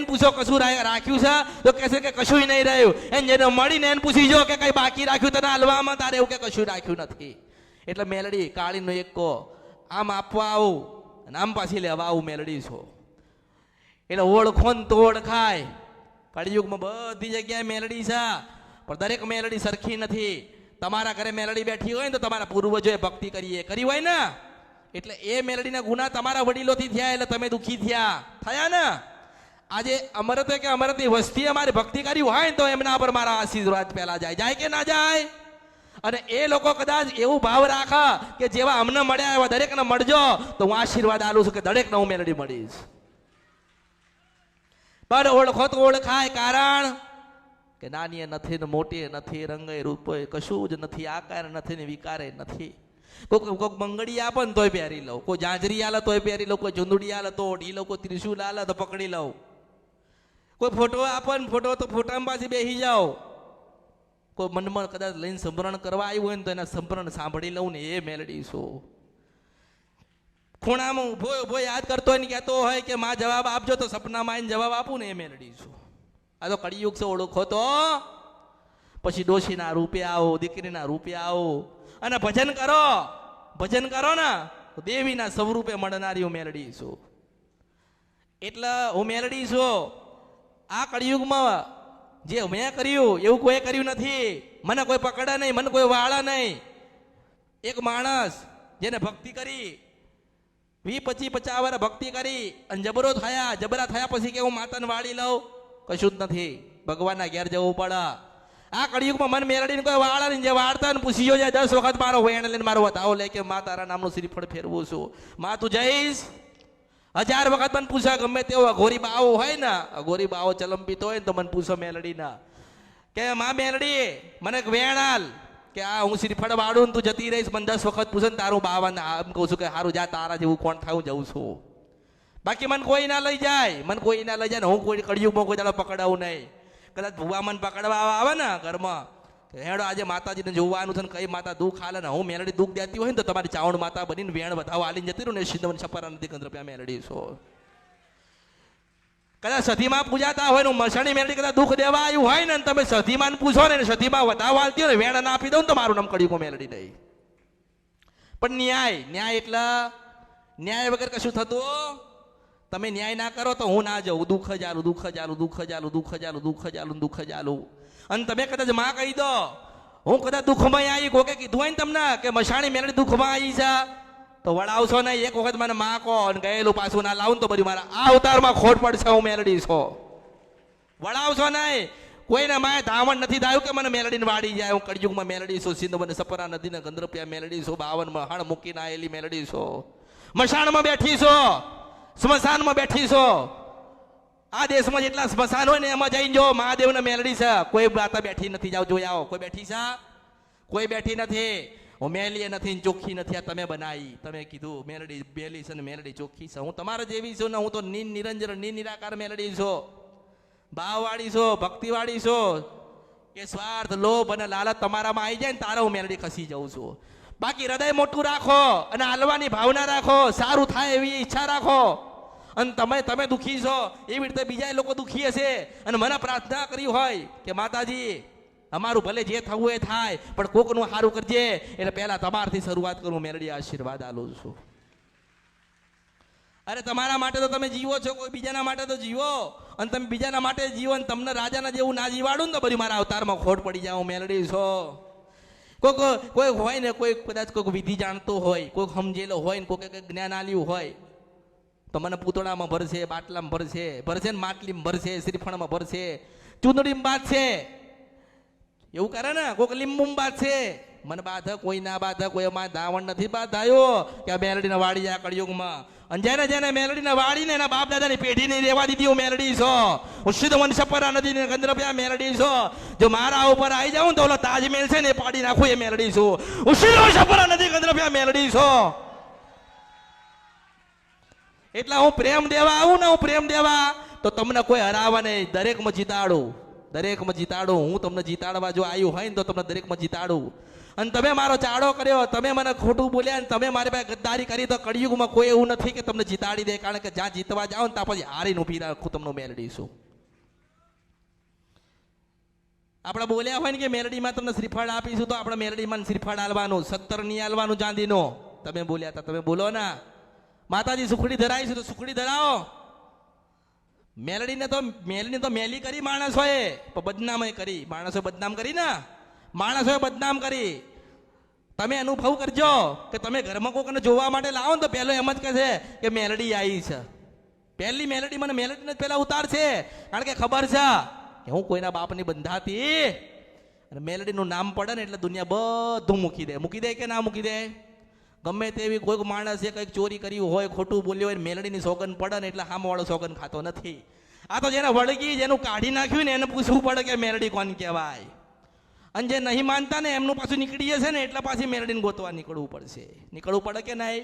પૂછશો, કશું રાખ્યું છે તો કહેશે કે કશું નહીં રહ્યું. એને જેને મળીને એને પૂછીજો કે કઈ બાકી રાખ્યું તને હાલવામાં, તારે એવું કે કશું રાખ્યું નથી. એટલે મેલડી કાળીનો એક આમ આપવા આવું અને આમ પાછી લેવા આવું મેલડી છો. એટલે ઓળખો ને તો ઓળખાય. કળિયુગમાં બધી જગ્યાએ મેલડી છે, પણ દરેક મેલડી સરખી નથી. તમારા ઘરે મેલડી બેઠી હોય ને તો તમારા પૂર્વજોએ ભક્તિ કરી હોય ને, એટલે એ મેલડીના ગુના તમારા વડીલોથી થયા એટલે તમે દુઃખી થયા ને. આજે અમરતે કે અમરતની વસ્તી અમારી ભક્તિ કરી હોય તો એમના પર મારા આશીર્વાદ પહેલા જાય કે ના જાય? અને એ લોકો કદાચ એવું ભાવ રાખે કે જેવા અમને મળ્યા એવા દરેકને મળજો, તો હું આશીર્વાદ આલું છું કે દરેકને હું મેલડી મળીશ. પણ ઓળખો તો ઓળખાય, કારણ કે નાની નથી ને મોટી નથી, રંગે રૂપે કશું જ નથી, આકાર નથી ને વિકારે નથી. કોઈક બંગડી આપે ને તોય પહેરી લઉં, કોઈ જાંજરી આલે તોય પહેરી લઉં, કોઈ ચુંદડી આલે તો ઓઢી લઉં, કોઈ ત્રિશુલ આલે તો પકડી લઉં, કોઈ ફોટો આપે ને ફોટો તો ફોટામાં પાછી બેસી જાઓ. કોઈ મનમાં કદાચ લઈને સંભરણ કરવા આવ્યું હોય ને તો એના સંભરણ સાંભળી લઉં ને એ મેલડી છું. ખૂણામાં ઉભો ઉભો યાદ કરતો હોય ને કહેતો હોય કે માં જવાબ આપજો, તો સપનામાં આવીને જવાબ આપું ને એ મેલડી છું. આ તો કળિયુગ છે, ઓળખો તો પછી ડોશીના રૂપે આવો, દીકરીના રૂપે આવો અને ભજન કરો ને તો દેવીના સ્વરૂપે મળનારી હું મેલડી છું. એટલે હું મેલડી છું. આ કળિયુગમાં જે મેં કર્યું એવું કોઈ કર્યું નથી. મને કોઈ પકડે નહીં, મને કોઈ વાળા નહીં. એક માણસ જેને ભક્તિ કરી 20-25 વર્ષ ભક્તિ કરી અને જબરા થયા પછી કે હું માતાને વાળી લઉં, કશું જ નથી. ભગવાનના ઘેર જવું પડે. આ કળિયુગમાં મન મેળડીને કોઈ વાળા નહીં. જે વાળતા ને પૂછી જાય 10 વખત મારો વેણ લઈને મારો વતાવો લે કે મા તારા નામનું શ્રીફળ ફેરવું છું. માં તું જઈશ? 1000 વખત મને પૂછા, ગમે તેવો અઘોરી બાવો હોય ને, અઘોરી બાવો ચલંબિત હોય ને તો મને પૂછો મેલડી ના કે માં મેલડી મને વેણ હાલ કે આ હું શ્રીફળ વાળું ને તું જતી રહીશ. મને 10 વખત પૂછે ને તારું બાવાને આમ કહું છું કે સારું જા, તારા જેવું કોણ થાય, હું જઉં છું. બાકી મને કોઈ ના લઈ જાય ને હું કોઈ કળિયુગમાં કોઈ દાડો પકડાવું નહીં. કદાચ ભુવા મને પકડવા આવે ને ઘરમાં, હેડો આજે માતાજીને જોવાનું છે ને કઈ માતા દુઃખ હાલે ને હું મેલડી દુઃખ દેતી હોય ને તો તમારી ચાવણ માતા બનીને વેણ વધાવો આલીને જતી રહું ને સિંધવન છપરા નદી કંદ રૂપિયા મેલડી છો. કદાચ સતીમાં પૂજાતા હોય ને મસાણી મેલડી કદાચ દુઃખ દેવા આવ્યું હોય ને તમે સતીમાં પૂછો ને સતીમાં વધાવો આલતી હોય ને વેણ ના આપી દઉં ને તો મારું નામ કળિયુગમાં મેલડી નહીં. પણ ન્યાય એટલે ન્યાય વગર કશું થતું. તમે ન્યાય ના કરો તો હું ના જાઉં. દુઃખ જ આલું. અને તમે કદાચ માં કહી દો હું કદાચ દુઃખમાં આવી, કોકે કીધું હોય ને તમને કે મશાણી મેલડી દુઃખમાં આવી છે તો વળાવશો નહીં. એક વખત મને માં કહો અને ગયેલું પાછું ના લાવું તો બધું મારા આ અવતારમાં ખોટ પડશે. હું મેલડી છો, વળાવશો નહીં. કોઈને માએ ધાવણ નથી દાયું કે મને મેલડીને વાળી જાય. હું કળિયુગમાં મેલડી છું, સિંધવન સપરા નદીને ગંદ્રપિયા મેલડી છું, 52 હાણ મૂકીને આવેલી મેલડી છો. મશાણમાં બેઠી છો, સ્મશાનમાં બેઠી છો. આ દેશમાં જેટલા સ્મશાન હોય ને એમાં જઈને જો મહાદેવને મેલડી છે. કોઈ માતા બેઠી નથી, જાઓ જોઈ આવો. કોઈ બેઠી છે? કોઈ બેઠી નથી. હું મેલી નથી, ચોખ્ખી નથી. આ તમે બનાવી, તમે કીધું મેલડી બેલી છે ને મેલડી ચોખ્ખી છે. હું તમારા જેવી છું ને, હું તો નિરંજન નિરાકાર મેલડી છો, ભાવવાળી છો, ભક્તિવાળી છો. કે સ્વાર્થ, લોભ અને લાલચ તમારામાં આવી જાય ને તારે હું મેલડી ખસી જાઉં છું. બાકી હૃદય મોટું રાખો અને હાલવાની ભાવના રાખો, સારું થાય એવી ઈચ્છા રાખો. અને તમે દુઃખી છો એવી રીતે બીજા લોકો દુઃખી હશે અને મને પ્રાર્થના કરી હોય કે માતાજી અમારું ભલે જે થવું એ થાય પણ કોકનું સારું કરજે, એટલે પહેલા તમારથી શરૂઆત કરું. મેલડી આશીર્વાદ આલું છું. અરે તમારા માટે તો તમે જીવો છો, કોઈ બીજાના માટે તો જીવો. અને તમે બીજાના માટે જીવો અને તમને રાજાના જેવું ના જીવાડું ને તો બધી મારા અવતારમાં ખોટ પડી જાવ. મેલડી છો. કોઈ હોય ને, કોઈ કદાચ કોઈક વિધિ જાણતો હોય, કોઈક સમજેલો હોય ને કોઈક જ્ઞાન આલ્યું હોય તો મને પૂતળામાં ભરશે, બાટલામાં ભરશે ને માટલીમાં ભરશે, શ્રીફળમાં ભરશે, ચૂંદડીમાં બાંધશે. એવું કરે ને કોઈક લીંબુમાં બાંધશે. મને બાધા કોઈ ના બાધા, કોઈ અમારે ધાવણ નથી બાંધાયો કે આ મેલડીને વાળી જાય કળિયુગમાં. અને જેને મેલડીને વાળીને એના બાપ દાદાની પેઢીને રહેવા દીધી હું મેલડી છો. હું સિંધવન સપરા નદીને ગંદ્રપિયા મેલડી છો. જો મારા ઉપર આવી જાઉં તો ઓલો તાજમહેલ છે ને એ પાડી નાખું એ મેલડી છું. હું સિંધવન સપરા નદી ગંદ્રપિયા મેલડી છો. એટલે હું પ્રેમ દેવા આવું ને, હું પ્રેમ દેવા તો તમને કોઈ હરાવા નહીં. દરેકમાં જીતાડું. હું તમને જીતાડવા જો આવ્યું હોય ને તો તમને દરેકમાં જીતાડું. અને તમે મારો ચાડો કર્યો, તમે મને ખોટું બોલ્યા અને તમે મારી પાસે ગદ્દારી કરી તો કળિયુગમાં કોઈ એવું નથી કે તમને જીતાડી દે. કારણ કે જ્યાં જીતવા જાઓ ને ત્યાં પછી હારીને ઊભી રાખું તમને મેલડી છું. આપણે બોલ્યા હોય ને કે મેલડીમાં તમને શ્રીફળ આપીશું તો આપણે મેલડીમાં શ્રીફળ આલવાનું, 17 નહીં આલવાનું ચાંદીનો. તમે બોલ્યા હતા, તમે બોલો ના. માતાજી સુખડી ધરાવીશું તો સુખડી ધરાવો. મેલડીને તો મેલી કરી માણસોએ, પણ બદનામ કરી. માણસોએ બદનામ કરી ને, માણસોએ બદનામ કરી. તમે અનુભવ કરજો કે તમે ઘરમાં કોઈને જોવા માટે લાવો ને તો પહેલો એમ જ કહેશે કે મેલડી આવી છે. પહેલી મેલડી મને મેલડીને પહેલા ઉતારશે. કારણ કે ખબર છે કે હું કોઈના બાપની બંધાતી અને મેલડીનું નામ પડે ને એટલે દુનિયા બધું મૂકી દે કે ના મૂકી દે? ગમે તેવી કોઈક માણસે કંઈક ચોરી કર્યું હોય, ખોટું બોલ્યું હોય, મેલડીની સોગન પડે ને એટલે સામેવાળો સોગન ખાતો નથી. આ તો જેને વળગી જેનું કાઢી નાખ્યું ને એને પૂછવું પડે કે મેલડી કોણ કહેવાય. અને જે નહીં માનતા ને એમનું પાછું નીકળી જશે ને એટલે પાછી મેલડીને ગોતવા નીકળવું પડે કે નહીં?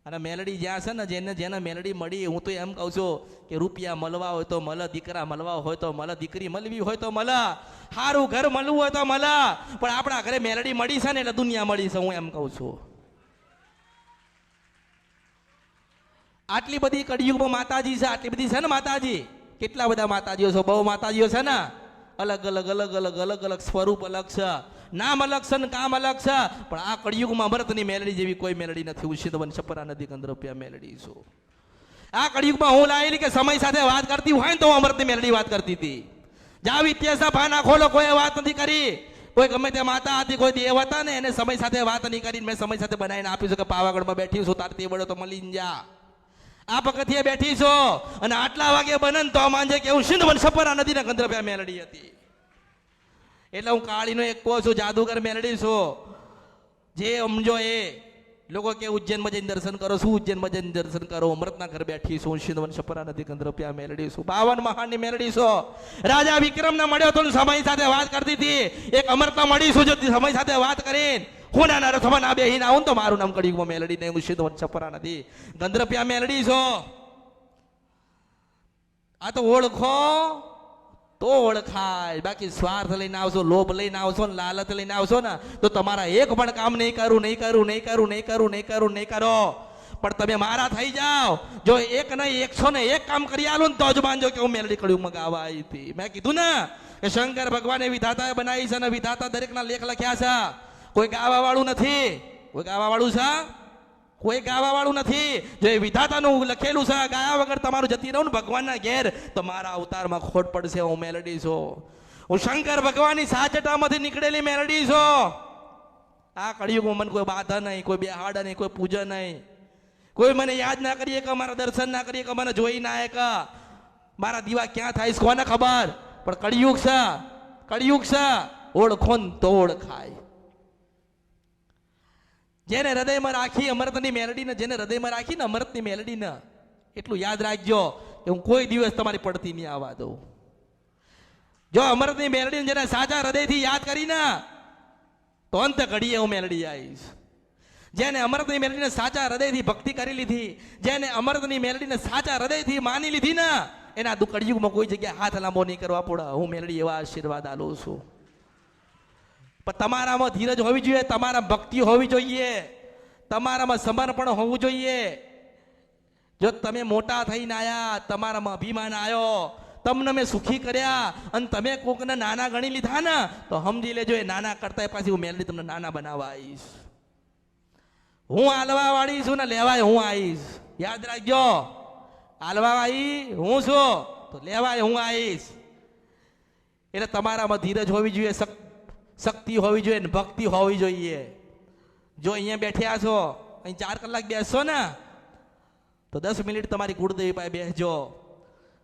અને મેલડી જ્યાં છે ને જેને મેલડી મળી, હું તો એમ કહું છું કે રૂપિયા મળવા હોય તો મળે, દીકરા મળવા હોય તો મળે, દીકરી મળવી હોય તો મળે, સારું ઘર મળવું હોય તો મળે, પણ આપણા ઘરે મેલડી મળી છે ને એટલે દુનિયા મળી છે, હું એમ કહું છું. આટલી બધી કળિયુગમાં માતાજી છે, આટલી બધી છે ને માતાજી, કેટલા બધા માતાજીઓ છે, બહુ માતાજીઓ છે ને, અલગ અલગ સ્વરૂપ અલગ છે, નામ અલગ છે ને કામ અલગ છે, પણ આ કળિયુગમાં અમૃતની મેલડી જેવી કોઈ મેલડી નથી. ઉષિતવન છપરા નદી કંદરપિયા મેલડી છું. આ કળિયુગમાં હું લાયેલી કે સમય સાથે વાત કરતી હોય ને તો અમૃતની મેલડી વાત કરતી હતી. જાવ ઇતિહાસ પાના ખોલો, કોઈ વાત નથી કરી. કોઈ ગમે તે માતા હતી, કોઈ દેવ હતા ને, એને સમય સાથે વાત નહીં કરી. મેં સમય સાથે બનાવીને આપ્યું છે કે પાવાગઢમાં બેઠી છું, તાર તે વડો તો મળી જા, આ પગથિયે બેઠી છો અને આટલા વાગે બને તો માંજે કે હું સિંધવન છપરા નદીના કંદરપિયા મેલડી હતી. એટલે હું કાળીનો એક કહું છું, જાદુગર મેલડી છું. જે સમજો એ લોકો કે ઉજ્જૈનમાં જઈને દર્શન કરો. શું ઉજ્જૈનમાં જઈને દર્શન કરો? અમૃતના ઘર બેઠી છું, સિંધવન છપરા નદી કંદરપિયા મેલડી છું. 52 મહાનની મેલડી છો. રાજા વિક્રમને મળ્યો તો સમય સાથે વાત કરતી હતી. એક અમૃતના મળી છું, જો સમય સાથે વાત કરીને હું નાના રથમાં ના બેહીને આવું તો મારું નામ કળિયુગમાં મેલડી નહીં, હું સિંધવન છપરા નદી કંદરપિયા મેલડી છો. આ તો ઓળખો તો ઓળખાય, બાકી સ્વાર્થ લઈને આવશો, લોભ લઈને આવશો ને લાલચ લઈને આવશો ને તો તમારા એક પણ કામ નહીં કરો. પણ તમે મારા થઈ જાઓ, જો એક નહીં 101 કામ કરી આલું ને તો જ માનજો કે હું મેલડી કળિયુગમાં ગાવા આવી હતી. મેં કીધું ને કે શંકર ભગવાને વિધાતાએ બનાવી છે ને વિધાતા દરેકના લેખ લખ્યા છે. કોઈ ગાવા વાળું નથી. કોઈ ગાવા વાળું છે? કોઈ ગાવા વાળું નથી. જો એ વિધાતાનું લખેલું છે, ગાયા વગર તમારું જતી રહું ને ભગવાનના ઘેર તો મારા અવતારમાં ખોટ પડશે. હું મેલડી છું. હું શંકર ભગવાનની સાચટામાંથી નીકળેલી મેલડી છું. આ કળિયુગમાં મને કોઈ બાધા નહીં, કોઈ બેહાડા નહીં, કોઈ પૂજા નહીં, કોઈ મને યાદ ના કરીએ કે મારા દર્શન ના કરીએ કે મને જોઈ ના કે મારા દીવા ક્યાં થાય કોને ખબર. પણ કળિયુગ છે, ઓળખો ને તો ઓળખાય. જેને હૃદયમાં રાખી અમૃતની મેલડીને, જેને હૃદયમાં રાખી ને અમૃતની મેલડીને, એટલું યાદ રાખજો કે હું કોઈ દિવસ તમારી પડતી નહીં આવવા દઉં. જો અમૃતની મેલડીને જેને સાચા હૃદયથી યાદ કરીને તો અંત ઘડીએ હું મેલડી આવીશ. જેને અમૃતની મેલડીને સાચા હૃદયથી ભક્તિ કરી લીધી, જેને અમૃતની મેલડીને સાચા હૃદયથી માની લીધી ને, એના કળિયુગમાં કોઈ જગ્યાએ હાથ લાંબો નહીં કરવા પડે. હું મેલડી એવા આશીર્વાદ આલું છું. પણ તમારામાં ધીરજ હોવી જોઈએ, તમારામાં ભક્તિ હોવી જોઈએ, તમારામાં સમર્પણ હોવું જોઈએ. જો તમે મોટા થઈને આયા, તમારામાં અભિમાન આવ્યો, તમને મેં સુખી કર્યા અને તમે કોકને નાના ગણી લીધા ને તો સમજી લેજો એ નાના કરતા પાછી હું મેલડી તમને નાના બનાવવા આવીશ. હું આલવા વાળી છું ને લેવાય હું આવીશ. યાદ રાખજો, આલવા વાળી હું છું તો લેવાય હું આવીશ. એટલે તમારામાં ધીરજ હોવી જોઈએ, શક્તિ હોવી જોઈએ, ભક્તિ હોવી જોઈએ. જો અહીંયા બેઠ્યા છો, અહીં 4 કલાક બેસશો ને તો 10 મિનિટ તમારી કુળદેવી પાસે બેસજો.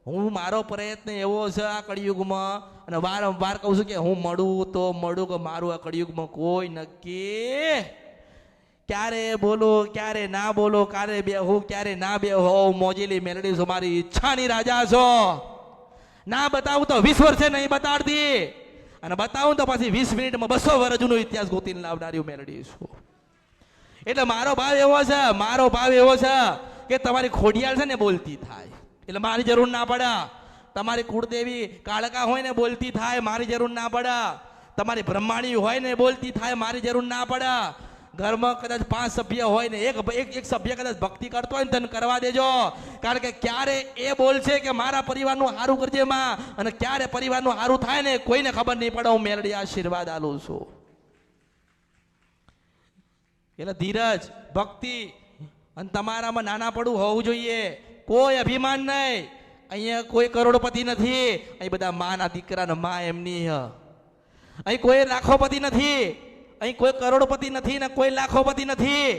હું મારો પ્રયત્ન એવો છે આ કળિયુગમાં, અને વારંવાર કહું છું કે હું મળું તો મળું, કે મારું આ કળિયુગમાં કોઈ નક્કી ક્યારે બોલો ક્યારે ના બોલો, ક્યારે બેહું ક્યારે ના બેહો. મોજીલી મેલડી છો, મારી ઈચ્છાની રાજા છો. ના બતાવું તો 20 વર્ષે નહીં બતાડતી, અને બતાવું તો પાછી 20 મિનિટમાં 200 વર્ષ જૂનો ઇતિહાસ ગોતીને લાવનારી મેલડી છું. એટલે મારો ભાવ એવો છે કે તમારી ખોડિયાળ છે ને બોલતી થાય, એટલે મારી જરૂર ના પડે. તમારી કુળદેવી કાળકા હોય ને બોલતી થાય, મારી જરૂર ના પડે. તમારી બ્રહ્માણી હોય ને બોલતી થાય, મારી જરૂર ના પડે. ઘરમાં કદાચ 5 સભ્ય હોય ને એક સભ્ય કદાચ ભક્તિ કરતો હોય ને તને કરવા દેજો. કારણ કે ક્યારે એ બોલશે કે મારા પરિવારનું સારું કરજે માં, અને ક્યારે પરિવારનું સારું થાય ને કોઈને ખબર નહીં પડે. હું મેલડી આશીર્વાદ આલું છું. એટલે ધીરજ, ભક્તિ અને તમારામાં નાના પડવું હોવું જોઈએ. કોઈ અભિમાન નહીં. અહીંયા કોઈ કરોડપતિ નથી, અહીં બધા માના દીકરા ને માં એમની. અહીં કોઈ લાખોપતિ નથી, અહીં કોઈ કરોડપતિ નથી ને કોઈ લાખોપતિ નથી.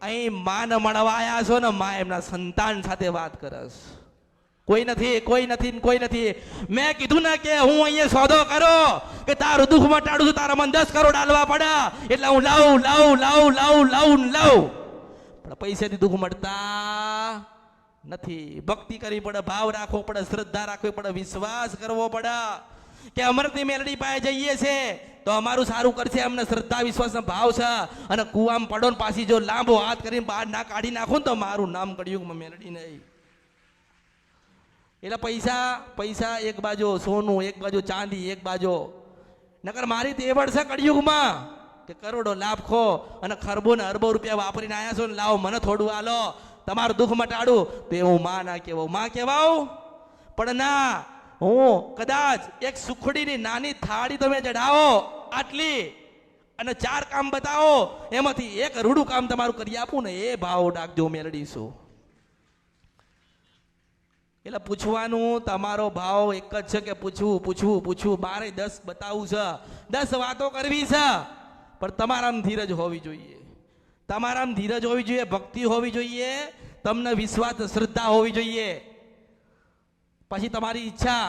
અહીં માન મળવાયા છો ને માં એમના સંતાન સાથે વાત કરસ. કોઈ નથી, કોઈ નથી, કોઈ નથી. મેં કીધું ને કે હું અહીંયા સોદો કરો કે તારું દુઃખ મટાડું છું, તારા મને 10 કરોડ આલવા પડે એટલે હું લાવું. પણ પૈસાથી દુઃખ મળતા નથી. ભક્તિ કરવી પડે, ભાવ રાખવો પડે, શ્રદ્ધા રાખવી પડે, વિશ્વાસ કરવો પડે કે અમૃતની મેલડી પાસે જઈએ છે તો અમારું સારું કરશે, અમને શ્રદ્ધા વિશ્વાસનો ભાવ છે. અને કુવામાં પડો ને પાછી જો લાંબો હાથ કરીને બહાર ના કાઢી નાખું તો મારું નામ કળિયુગમાં મેલડી નહીં. એટલે પૈસા એક બાજુ, સોનું એક બાજુ, ચાંદી એક બાજુ. નકર મારી તેવડ છે કળિયુગમાં કે કરોડો લાખો અને ખરબો ને અરબો રૂપિયા વાપરીને આયા છો ને લાવો મને થોડું આલો, તમારું દુઃખ મટાડું. તો હું માં ના કહેવાઉં, માં કહેવાઉં? પણ ના, હું કદાચ એક સુખડીની નાની થાળી તમે ચડાવો આટલી અને 4 કામ બતાવો, એમાંથી એક રૂડું કામ તમારું કરી આપું ને એ ભાવ ડાકજો મેળડીશું. એટલે પૂછવાનું તમારો ભાવ એક જ છે કે પૂછવું. બારે 10 બતાવું છે, 10 વાતો કરવી છે, પણ તમારામાં ધીરજ હોવી જોઈએ. તમારામાં ધીરજ હોવી જોઈએ, ભક્તિ હોવી જોઈએ, તમને વિશ્વાસ શ્રદ્ધા હોવી જોઈએ. પછી તમારી ઈચ્છા,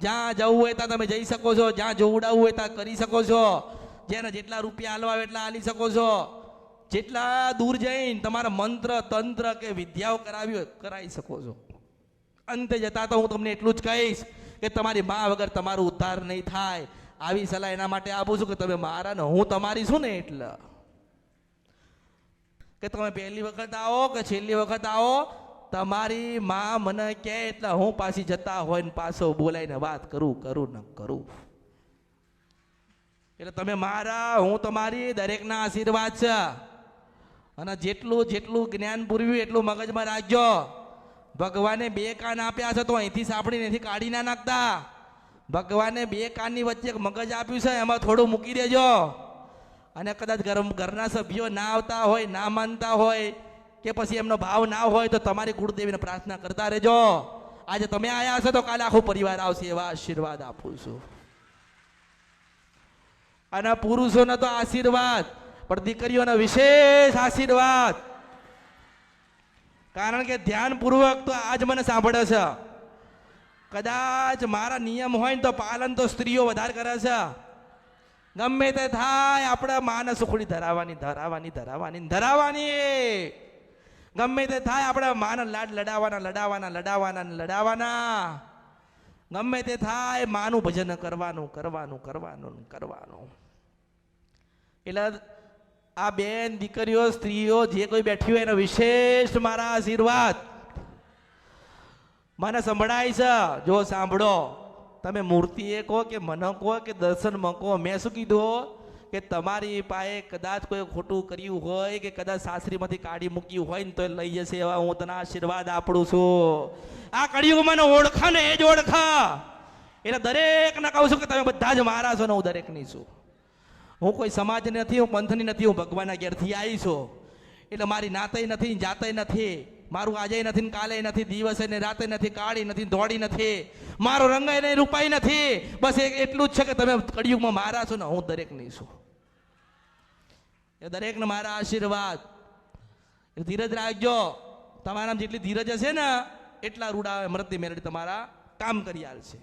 જ્યાં જવું હોય ત્યાં તમે જઈ શકો છો, જ્યાં જોવડાવવું હોય ત્યાં કરી શકો છો, જેને જેટલા રૂપિયા આલવા હોય એટલા આલી શકો છો. જેટલા દૂર જઈને તમારા મંત્ર તંત્ર કે વિદ્યાઓ કરાવી હોય કરાવી શકો છો. અંતે જતા તો હું તમને એટલું જ કહીશ કે તમારી મા વગર તમારું ઉદ્ધાર નહીં થાય. આવી સલાહ એના માટે આપું છું કે તમે મારા ને હું તમારી છું ને, એટલે કે તમે પહેલી વખત આવો કે છેલ્લી વખત આવો, તમારી મા મને કહે એટલે હું પાછી જતા હોય ને પાછો બોલાઈને વાત કરું. એટલે તમે મારા, હું તમારી, દરેકના આશીર્વાદ છે. અને જેટલું જ્ઞાન પૂર્યું એટલું મગજમાં રાખજો. ભગવાને 2 કાન આપ્યા છે તો અહીંથી સાંભળીને અહીંથી કાઢી ના નાખતા. ભગવાને 2 કાનની વચ્ચે મગજ આપ્યું છે, એમાં થોડું મૂકી દેજો. અને કદાચ ઘરના સભ્યો ના આવતા હોય, ના માનતા હોય કે પછી એમનો ભાવ ના હોય તો તમારી કુળદેવીને પ્રાર્થના કરતા રહેજો. આજે તમે આયા છો તો કાલે આખો પરિવાર આવશે, એવા આશીર્વાદ આપું છું. અને પુરુષોને તો આશીર્વાદ, પણ દીકરીઓને વિશેષ આશીર્વાદ. કારણ કે ધ્યાનપૂર્વક તો આજ મને સાંભળે છે. કદાચ મારા નિયમ હોય ને તો પાલન તો સ્ત્રીઓ વધારે કરે છે. ગમે તે થાય આપણે માને સુખડી ધરાવવાની. ગમે તે થાય આપણે માને લાડ લડાવવાના. ગમે તે થાય માનું ભજન કરવાનું. એટલે આ બેન, દીકરીઓ, સ્ત્રીઓ જે કોઈ બેઠી હોય એનો વિશેષ મારા આશીર્વાદ મને સંભળાય છે. જો સાંભળો, તમે મૂર્તિએ કહો કે મને કહો કે દર્શનમાં કહો, મેં શું કીધું કે તમારી પાસે કદાચ કોઈ ખોટું કર્યું હોય કે કદાચ સાસરીમાંથી કાઢી મૂક્યું હોય ને તો લઈ જશે એવા હું તને આશીર્વાદ આપું છું. આ કળિયુગમાં મને ઓળખા ને એ જ ઓળખા. એટલે દરેકને કહું છું કે તમે બધા જ મારા છો ને હું દરેકની છું. હું કોઈ સમાજ નથી, હું પંથની નથી, હું ભગવાનના ઘેરથી આવી છું. એટલે મારી નાતે નથી, જાતે નથી, મારું આજે નથી ને કાલે નથી, દિવસે ને રાતે નથી, કાળી નથી, ધોળી નથી, મારો રંગ નહીં, રૂપાઈ નથી. બસ એટલું જ છે કે તમે કળિયુગમાં મારા છો ને હું દરેકની છું. એ દરેકને મારા આશીર્વાદ. ધીરજ રાખજો. તમારામાં જેટલી ધીરજ હશે ને એટલા રૂડા અમૃતની મેલડી તમારા કામ કરી આલશે.